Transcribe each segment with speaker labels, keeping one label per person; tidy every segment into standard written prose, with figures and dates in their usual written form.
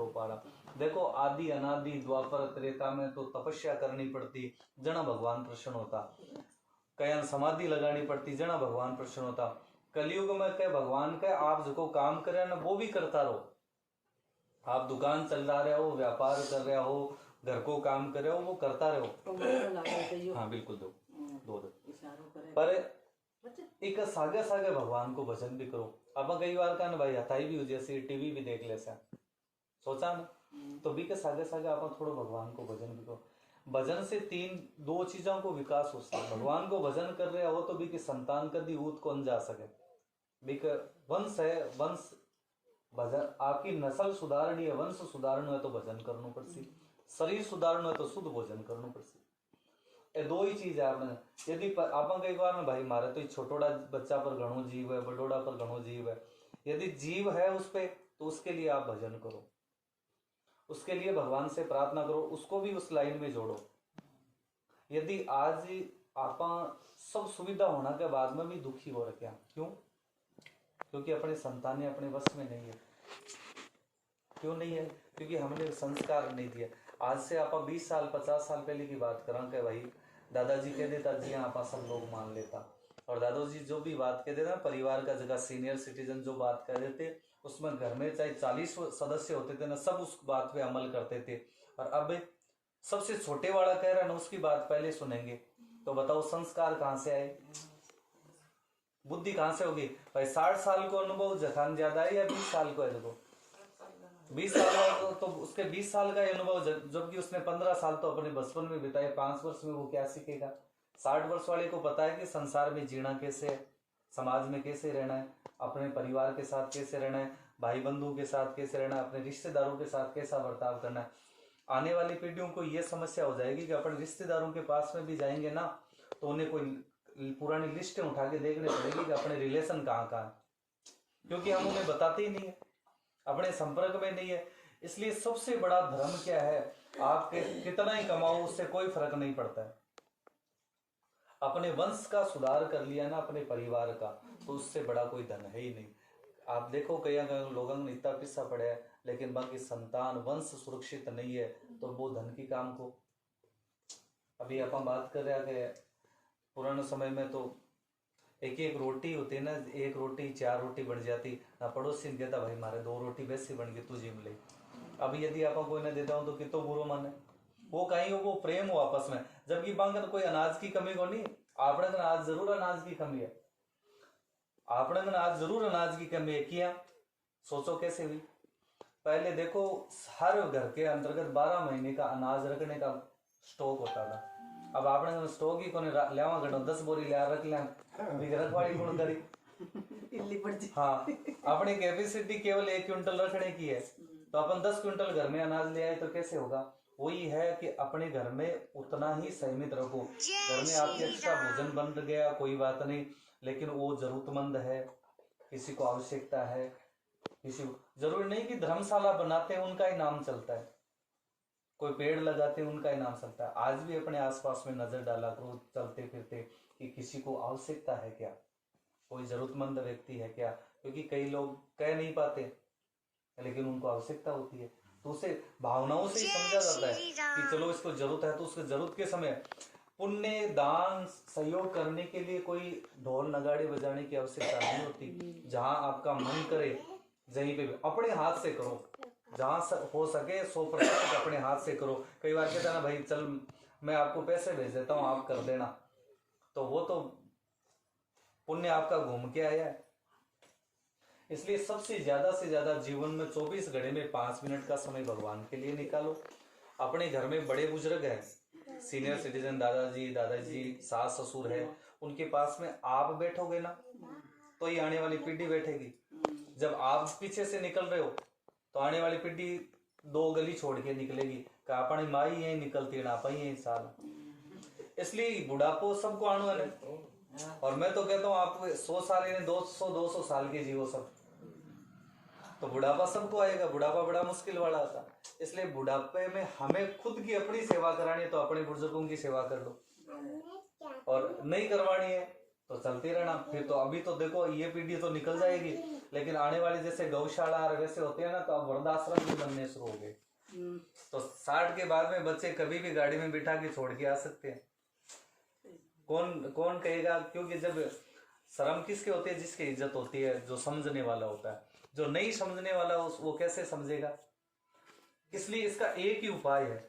Speaker 1: पाड़ा। देखो आदि अनादि द्वापर त्रेता में तो तपस्या करनी पड़ती, जना भगवान प्रसन्न होता, कहीं समाधि लगानी पड़ती, जना भगवान प्रसन्न होता। कलयुग में कह भगवान के आप जो काम करे ना वो भी करता रहो। आप दुकान चला रहे हो, व्यापार कर रहे हो, घर को काम कर रहे हो, वो करता रहो। हाँ बिल्कुल दो पर एक सागे सागे भगवान को भजन भी करो। अब कई बार का ना भाई हथाई भी हो, जैसे टीवी भी देख ले सोचा ना, तो भी के सागे सागे आप थोड़ा भगवान को भजन भी करो। भजन से दो चीजों को विकास हो सकता है। भगवान को भजन कर रहे हो तो भी के संतान कदी ऊत कौन जा सके, भी वंश है, वंश भजन आपकी नस्ल सुधारनी है, वंश सुधारना है तो भजन करना पड़सी, शरीर सुधारना है तो शुद्ध भोजन करना पड़सी। ये दो ही चीज है। आपने यदि आप कई बार में भाई मारे तो छोटोड़ा बच्चा पर घणो जीव है, बड़ोड़ा पर घणो जीव है, यदि जीव है उस पे तो उसके लिए आप भजन करो, उसके लिए भगवान से प्रार्थना करो, उसको भी उस लाइन में जोड़ो। यदि आज आप सब सुविधा होने के बाद में भी दुखी हो रखे, क्यों? क्योंकि अपने संतान अपने वश में नहीं है। क्यों नहीं है? क्योंकि हमने संस्कार नहीं दिया। आज से आप 20 साल 50 साल पहले की बात करा कि भाई दादाजी कह देता जी हाँ आप सब लोग मान लेता, और दादाजी जो भी बात कह देता परिवार का जगह सीनियर सिटीजन जो बात कह देते उसमें घर में चाहे 40 सदस्य होते थे ना, सब उस बात पे अमल करते थे। और अब सबसे छोटे वाला कह रहा है ना उसकी बात पहले सुनेंगे, तो बताओ संस्कार कहाँ से आए, बुद्धि कहाँ से होगी? भाई 60 साल को अनुभव जखान ज्यादा है या 20 साल को है? देखो 20 साल तो उसके 20 साल का अनुभव, जबकि उसने 15 साल तो अपने बचपन में बिताए, 5 वर्ष में वो क्या सीखेगा? 60 वर्ष वाले को पता है कि संसार में जीना कैसे है, समाज में कैसे रहना है, अपने परिवार के साथ कैसे रहना है, भाई बंधु के साथ कैसे रहना है, अपने रिश्तेदारों के साथ कैसा बर्ताव करना है। आने वाली पीढ़ियों को यह समस्या हो जाएगी कि अपने रिश्तेदारों के पास में भी जाएंगे ना तो उन्हें कोई पुरानी लिस्टें उठा के देखने पड़ेगी कि अपने रिलेशन कहाँ कहाँ है, क्योंकि हम उन्हें बताते ही नहीं है, अपने संपर्क में नहीं है। इसलिए सबसे बड़ा धर्म क्या है? आप कितना ही कमाओ उससे कोई फर्क नहीं पड़ता है। अपने वंश का सुधार कर लिया ना, अपने परिवार का, तो उससे बड़ा कोई धन है ही नहीं। आप देखो कई लोगों ने इतना पिस्सा पड़ा है, लेकिन बाकी संतान वंश सुरक्षित नहीं है, तो वो धन की काम को। अभी अपन बात कर रहे हैं कि पुराने समय में तो एक एक रोटी होती ना, एक रोटी 4 रोटी बन जाती ना, पड़ोसी ने कहता भाई मारे 2 रोटी वैसी बन गई तू जिम ले। अभी यदि आप कोई ना देता हूं तो कितो बुरो मन है, वो कहीं वो प्रेम हो आपस में, जबकि बांगन कोई अनाज की कमी को नहीं, आपने आज जरूर अनाज की कमी है, आपने आज जरूर अनाज की कमी है। किया सोचो कैसे हुई? पहले देखो हर घर के अंतर्गत 12 महीने का अनाज रखने का स्टॉक होता था। अब आपने स्टॉक ही कोने लेवा गणो 10 बोरी ले रख लिया, रखवाड़ी कौन करी? हाँ, अपनी कैपेसिटी केवल 1 क्विंटल रखने की है, तो अपन 10 क्विंटल घर में अनाज ले आए तो कैसे होगा? वही है कि अपने घर में उतना ही सीमित रखो। घर में आपके एक्स्ट्रा भोजन बन गया कोई बात नहीं, लेकिन वो जरूरतमंद है, किसी को आवश्यकता है, किसी को जरूरी नहीं कि धर्मशाला बनाते हैं उनका ही नाम चलता है, कोई पेड़ लगाते हैं उनका ही नाम चलता है। आज भी अपने आसपास में नजर डाला करो चलते फिरते कि किसी को आवश्यकता है क्या, कोई जरूरतमंद व्यक्ति है क्या, क्योंकि कई लोग कह नहीं पाते लेकिन उनको आवश्यकता होती है, तो उसे भावनाओं से ही समझा जाता है कि चलो इसको जरूरत है, तो उसके जरूरत के समय पुण्य दान सहयोग करने के लिए कोई ढोल नगाड़े बजाने की आवश्यकता नहीं होती। जहां आपका मन करे जहीं पे भी अपने हाथ से करो, जहां हो सके 100% अपने हाथ से करो। कई बार कहता ना भाई चल मैं आपको पैसे भेज देता हूं आप कर देना, तो वो तो पुण्य आपका घूम के आया है। इसलिए सबसे ज्यादा से ज्यादा जीवन में 24 घंटे में 5 मिनट का समय भगवान के लिए निकालो। अपने घर में बड़े बुजुर्ग हैं, सीनियर सिटीजन, दादाजी सास ससुर है, उनके पास में आप बैठोगे ना तो ये आने वाली पीढ़ी बैठेगी। जब आप पीछे से निकल रहे हो तो आने वाली पीढ़ी 2 गली छोड़ के निकलेगी, अपनी माई यही निकलती ना पाई यही साल। इसलिए बुढ़ापो सबको आने वाले, और मैं तो कहता हूँ आप 100 साल यानी 200 साल के जीवो सब, तो बुढ़ापा सबको आएगा। बुढ़ापा बड़ा मुश्किल वाला था, इसलिए बुढ़ापे में हमें खुद की अपनी सेवा करानी है तो अपने बुजुर्गों की सेवा कर लो, और नहीं करवानी है तो चलती रहना। फिर तो अभी तो देखो ये पीढ़ी तो निकल जाएगी, लेकिन आने वाली जैसे गौशाला और वैसे होते हैं ना, तो अब वृद्धाश्रम भी बनने शुरू हो गए। तो 60 के बाद में बच्चे कभी भी गाड़ी में बिठा के छोड़ के आ सकते हैं। कौन कौन कहेगा? क्योंकि जब शर्म किसके होती है? जिसकी इज्जत होती है, जो समझने वाला होता है। जो नहीं समझने वाला वो कैसे समझेगा? इसलिए इसका एक ही उपाय है।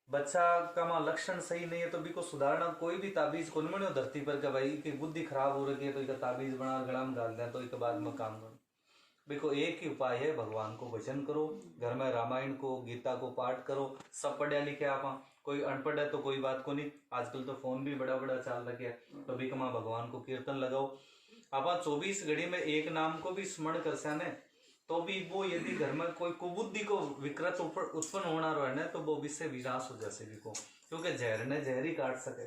Speaker 1: बच्चा का मां लक्षण सही नहीं है तो भी को सुधारना। कोई भी ताबीज को नहीं धरती पर का भाई की बुद्धि खराब हो रही है तो एक ताबीज बना गला में डाल दें तो एक बाद में काम करो। देखो एक ही उपाय है, भगवान को भजन करो, घर में रामायण को गीता को पाठ करो। सब पढ़े लिखे आप, कोई अनपढ़ है तो कोई बात को नहीं। आजकल तो फोन भी बड़ा बड़ा चाल रखे, तो भी कमा भगवान को कीर्तन लगाओ। आप 24 घड़ी में एक नाम को भी स्मरण कर सने तो भी वो, यदि घर में कोई कुबुद्धि को विकृत उत्पन्न होना रहा है तो वो विषय विनाश हो जैसे भी को, क्योंकि जहर ने जहर ही काट सके,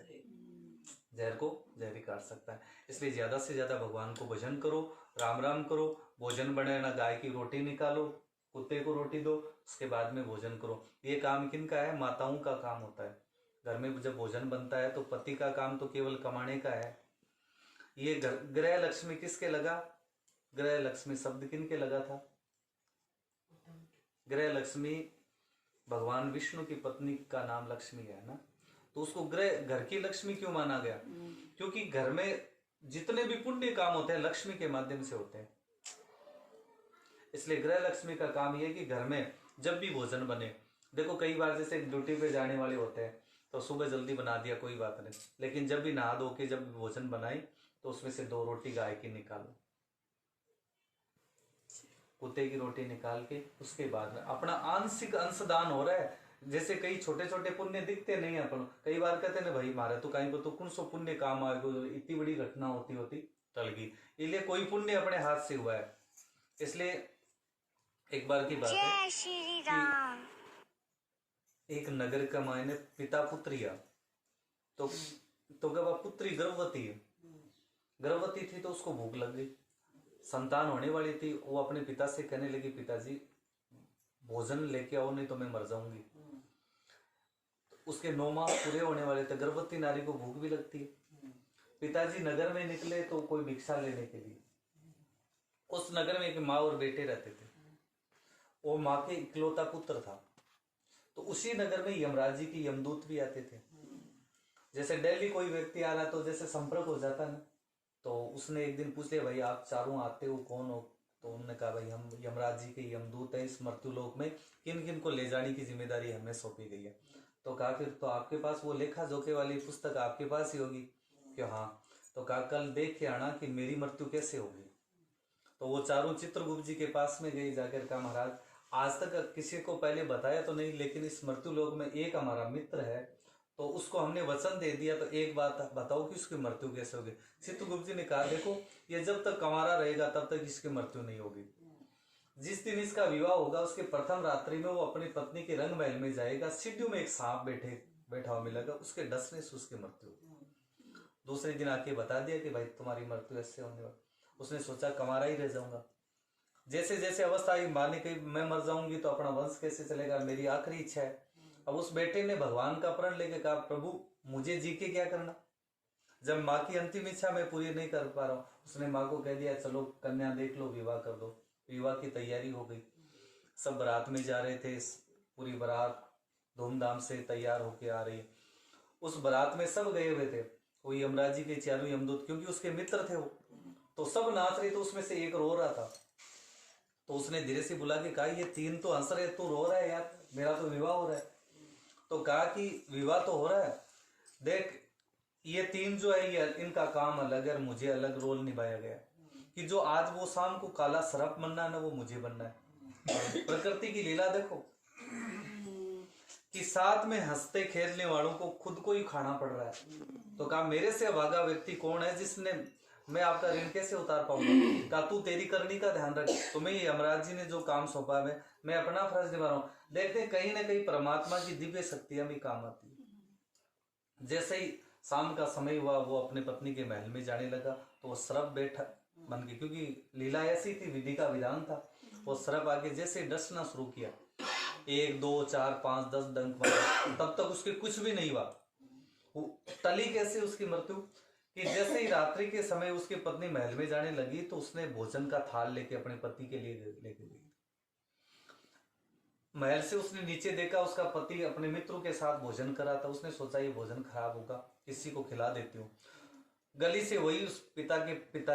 Speaker 1: जहर को जहर ही काट सकता है। इसलिए ज्यादा से ज्यादा भगवान को भजन करो, राम राम करो। भोजन बने ना, गाय की रोटी निकालो, कुत्ते को रोटी दो, उसके बाद में भोजन करो। ये काम किन का है? माताओं का काम होता है। घर में जब भोजन बनता है तो पति का काम तो केवल कमाने का है। ये गृह लक्ष्मी किसके लगा? गृह लक्ष्मी शब्द किन के लगा था? गृह लक्ष्मी भगवान विष्णु की पत्नी का नाम लक्ष्मी है ना, तो उसको घर की लक्ष्मी क्यों माना गया? क्योंकि घर में जितने भी पुण्य काम होते हैं लक्ष्मी के माध्यम से होते हैं। इसलिए गृह लक्ष्मी का काम यह है कि घर में जब भी भोजन बने, देखो कई बार जैसे ड्यूटी पे जाने वाले होते हैं तो सुबह जल्दी बना दिया कोई बात नहीं, लेकिन जब भी नहा धो के जब भोजन बनाई तो उसमें से 2 रोटी गाय की निकालो, कुत्ते की रोटी निकाल के उसके बाद में अपना आंशिक अंशदान हो रहा है। जैसे कई छोटे छोटे पुण्य दिखते नहीं है, अपन कई बार कहते हैं ना भाई मारे तो कहीं को तो कौन सो पुण्य काम आएगा, इतनी बड़ी घटना होती टल गई, इसलिए कोई पुण्य अपने हाथ से हुआ है। इसलिए एक बार की बात है कि एक नगर का मायने पिता पुत्रिया, तो जब वह पुत्री गर्भवती थी तो उसको भूख लग गई, संतान होने वाली थी। वो अपने पिता से कहने लगी, पिताजी भोजन लेके आओ नहीं तो मैं मर जाऊंगी। तो उसके 9 माह पूरे होने वाले थे, गर्भवती नारी को भूख भी लगती है। पिताजी नगर में निकले तो कोई भिक्षा लेने के लिए। उस नगर में एक माँ और बेटे रहते थे, वो माँ के इकलौता पुत्र था। तो उसी नगर में यमराज जी के यमदूत भी आते थे। जैसे दिल्ली कोई व्यक्ति आ रहा तो जैसे संपर्क हो जाता ना, तो उसने एक दिन पूछ लिया, भाई आप चारों आते हो, कौन हो? तो उन्होंने कहा, भाई हम यमराज जी के यमदूत हैं, इस मृत्यु लोक में किन किन को ले जाने की जिम्मेदारी हमें सौंपी गई है। तो कहा फिर तो आपके पास वो लेखा जोखे वाली पुस्तक आपके पास ही होगी कि हाँ। तो कहा कल देख के आना कि मेरी मृत्यु कैसे होगी। तो वो चारों चित्रगुप्त जी के पास में गई, जाकर कहा महाराज आज तक किसी को पहले बताया तो नहीं, लेकिन इस मृत्यु लोक में एक हमारा मित्र है तो उसको हमने वचन दे दिया, तो एक बात बताओ कि उसकी मृत्यु कैसे होगी। चित्रगुप्त जी ने कहा, देखो ये जब तक कंवारा रहेगा तब तक इसकी मृत्यु नहीं होगी। जिस दिन इसका विवाह होगा उसके प्रथम रात्रि में वो अपनी पत्नी के रंग महल में जाएगा, सीढ़ियों में एक सांप बैठा हुआ मिलेगा, उसके डसने से उसकी मृत्यु। दूसरे दिन आके बता दिया कि भाई तुम्हारी मृत्यु ऐसे होने वाली। उसने सोचा कंवारा ही रह जाऊंगा। जैसे जैसे अवस्था आई, माने कि मैं मर जाऊंगी तो अपना वंश कैसे चलेगा, मेरी आखिरी इच्छा है। अब उस बेटे ने भगवान का प्रण लेके कहा, प्रभु मुझे जी के क्या करना, जब माँ की अंतिम इच्छा मैं पूरी नहीं कर पा रहा हूँ। उसने माँ को कह दिया, चलो कन्या देख लो, विवाह कर दो। विवाह की तैयारी हो गई, सब बारात में जा रहे थे, पूरी बारात धूमधाम से तैयार होके आ रही है। उस बारात में सब गए हुए थे, वो यमराज जी के चारों यमदूत, क्योंकि उसके मित्र थे वो, तो सब नाच रहे। तो उसमें से एक रो रहा था, तो उसने धीरे से बुला के कहा, ये 3 तो हंस रहे, तू रो रहा है यार, मेरा तो विवाह हो रहा है। तो कहा कि विवाह तो हो रहा है, देख ये 3 जो है ये इनका काम अलग है, मुझे अलग रोल निभाया गया कि जो आज वो शाम को काला सर्प बनना है ना, वो मुझे बनना है। प्रकृति की लीला देखो कि साथ में हंसते खेलने वालों को खुद को ही खाना पड़ रहा है। तो कहा मेरे से अभागा व्यक्ति कौन है जिसने, मैं आपका ऋण कैसे उतार पाऊंगा। कहा तू तेरी करनी का ध्यान रख, तुम्हें यमराज जी ने जो काम सौंपा है मैं अपना फर्ज निभा रहा हूं। देखते कहीं ना कहीं परमात्मा की दिव्य शक्तियां भी काम आती है। जैसे ही शाम का समय हुआ, वो अपने पत्नी के महल में जाने लगा, तो वो सर्प बैठा बन के, क्योंकि लीला ऐसी थी, विधि का विधान था। वो सर्प आगे जैसे डसना शुरू किया, 1 2 4 5 10 डंक मारे, तब तक उसके कुछ भी नहीं हुआ। टली कैसे उसकी मृत्यु कि जैसे ही रात्रि के समय उसकी पत्नी महल में जाने लगी तो उसने भोजन का थाल लेके अपने पति के लिए लेके गई। महल से उसने नीचे देखा, उसका पति अपने मित्रों के साथ भोजन कर रहा था। उसने सोचा ये भोजन खराब होगा, किसी को खिला देती हूँ। गली से वही उस पिता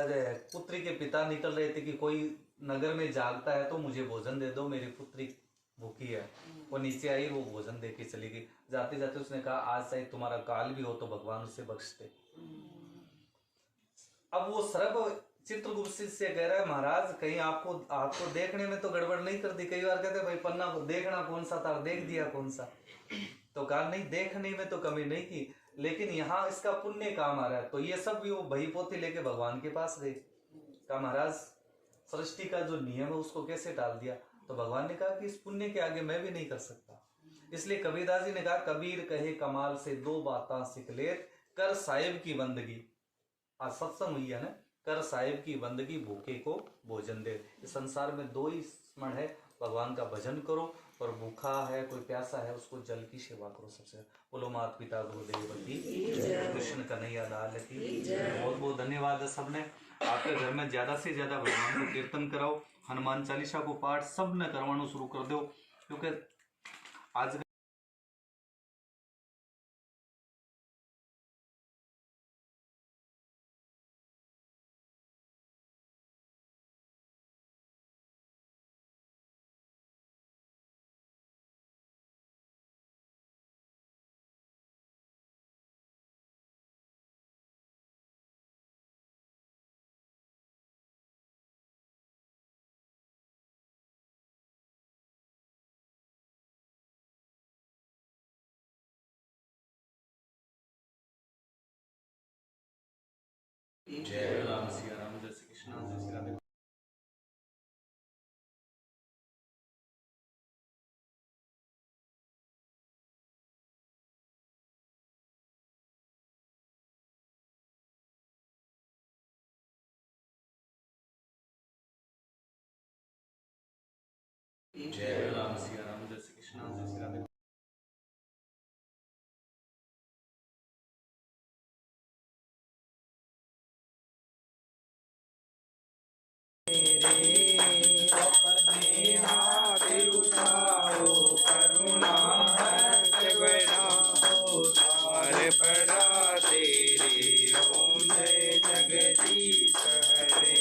Speaker 1: जो है पुत्री के पिता निकल रहे थे कि कोई नगर में जागता है तो मुझे भोजन दे दो, मेरी पुत्री भूखी है। वो नीचे आई, वो भोजन दे के चली गई। जाते जाते उसने कहा आज चाहे तुम्हारा काल भी हो तो भगवान उसे बख्श दे। अब वो सर्प चित्रगुप्त से कह रहा है महाराज कहीं आपको देखने में तो गड़बड़ नहीं कर दी। कई बार कहते भाई पन्ना को देखना कौन सा था, देख दिया कौन सा। तो कहा नहीं, देखने में तो कमी नहीं की, लेकिन यहाँ इसका पुण्य काम आ रहा है। तो ये सब भी वो बही पोथी लेके भगवान के पास गए। कहा महाराज सृष्टि का जो नियम है उसको कैसे डाल दिया। तो भगवान ने कहा कि इस पुण्य के आगे मैं भी नहीं कर सकता। इसलिए कबीरदास जी ने कहा कबीर कहे कमाल से दो बातें सीख ले, कर साहिब की बंदगी। आज सत्संग हुई है ना, कर साहिब की बंदगी भूखे को भोजन दे। इस संसार में दो ही स्मरण है, भगवान का भजन करो और भूखा है कोई प्यासा है उसको जल की सेवा करो। सबसे बोलो माता पिता गुरुदेव की, कृष्ण कन्हैया लाल की। बहुत बहुत धन्यवाद है सबने। आपके घर में ज्यादा से ज्यादा भगवान को कीर्तन कराओ, हनुमान चालीसा को पाठ सब ने करवाना शुरू कर दो, क्योंकि आज जय राम सिया राम, जय श्री कृष्ण, जय श्री राधे। जय राम सिया राम, जय श्री कृष्ण, जय श्री राधे।
Speaker 2: अपने हाथ उठाओ करुणा बढ़ाओ, द्वार पड़ा तेरे ओम जय जगदीश हरे।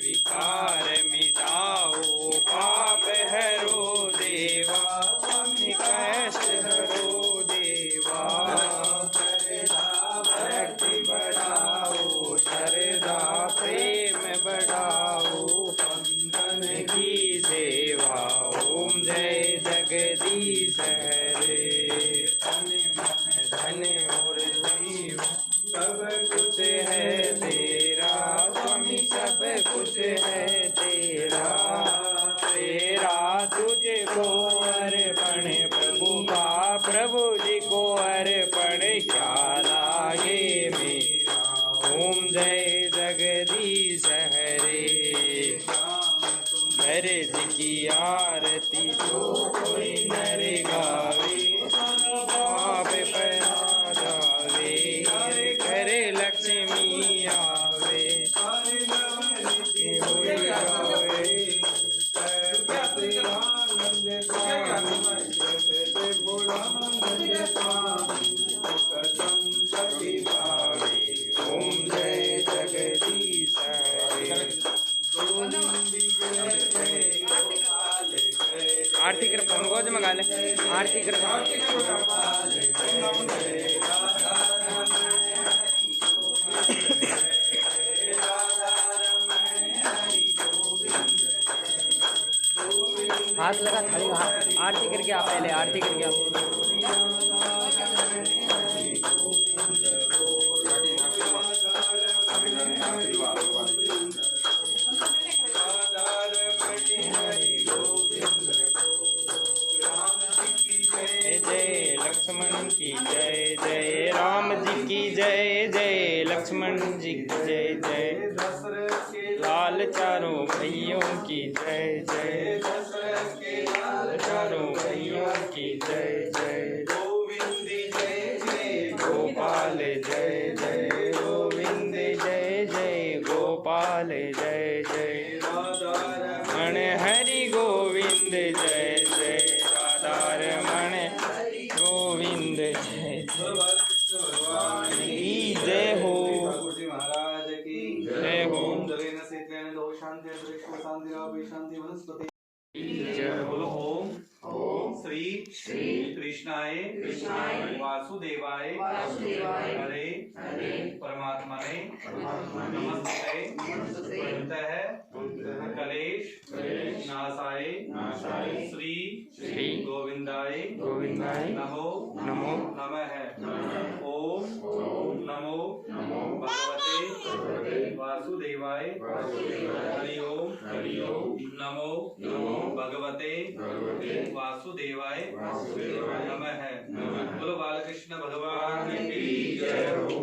Speaker 2: विकार मिटाओ पाप हरो देवा, कष्ट हरो देवा। भक्ति बढ़ाओ श्रद्धा प्रेम बढ़ाओ, बंधन की सेवा ओम जय जगदीश हरे। तन मन धन और जीव सब कुछ है तेरा, स्वामी सब कुछ है तेरा। तेरा तुझको अर्पण प्रभु का, प्रभु जी को अर्पण क्या लागे मेरा। ओम जय जगदीश हरे। नर जी की आरती जो कोई नर गावे, पाप पना जावे, घर लक्ष्मी आवे। होई जावे ओम जय जगदीश हरे। आरती कर फोन को मंगा ले, आरती कर हाथ लगा थाली का, आरती करके आप पहले आरती करके आप। जय लक्ष्मण की जय, जय राम जी की जय, जय लक्ष्मण जी की जय, जय लाल चारों भैयों की जय, जय चारों भैयों की जय, जय गोविंद जय लाल जय जय रमण हरि गोविंद जय जय राधा रमण गोविंद जय
Speaker 1: भगवान
Speaker 2: की जय हो
Speaker 1: महाराज की
Speaker 2: जय हो
Speaker 1: जलेन सेत्रेण दो शांति अंतरिक्ष शांति राव शांति वनस्पति
Speaker 2: जय
Speaker 1: बोलो ओम श्री कृष्णाय वासुदेवाय हरे परमात्मने नमस्ते कलेश नाशाय श्री गोविंदाय नमो नमः ओम नमो भगवते वासुदेवाय हरि ओम नमो भगवते वासुदेवाय नमः। बोलो बालकृष्ण भगवान की जय हो।